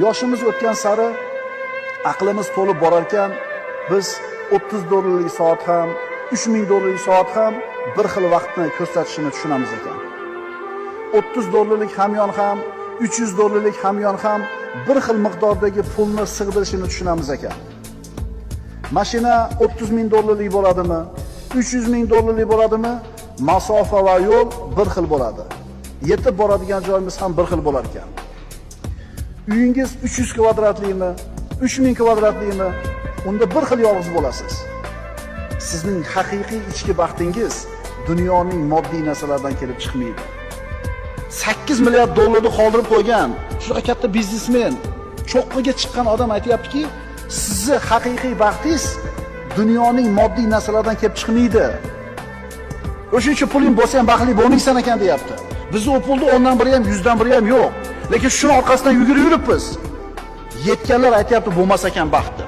Yoshimiz o'tgan sari aqlimiz to'lib borar ekan, biz $30 soat ham, $3000 soat ham bir xil vaqtni ko'rsatishini tushunamiz ekan. $30 hamyon ham, $300 hamyon ham bir xil miqdordagi pulni sig'dirishini tushunamiz ekan. Mashina $30,000 bo'ladimi, $300,000 bo'ladimi, masofa va yo'l bir xil bo'ladi. Yetib boradigan joyimiz ham bir xil bo'lar ekan. Uyingiz 300 kvadratlikmi, 3000 kvadratlikmi, unda bir xil yolg'iz bo'lasiz. Sizning haqiqiy ichki baxtingiz dunyoning moddiy narsalardan kelib chiqmaydi. $8 milliard qoldirib qo'ygan shunaqa katta biznesmen, cho'qqiga chiqqan odam aytayaptiki, sizni haqiqiy baxtingiz dunyoning moddiy narsalardan kelib chiqmaydi. O'sha puling bo'lsa ham baxtli bo'lmaysan ekan deyapti. Bizning u pulda 10dan biri ham 100dan biri ham yo'q. Lekin shuni orqasidan yugurib yuribmiz. Yetganlar aytayapti, bo'lmas ekan baxti.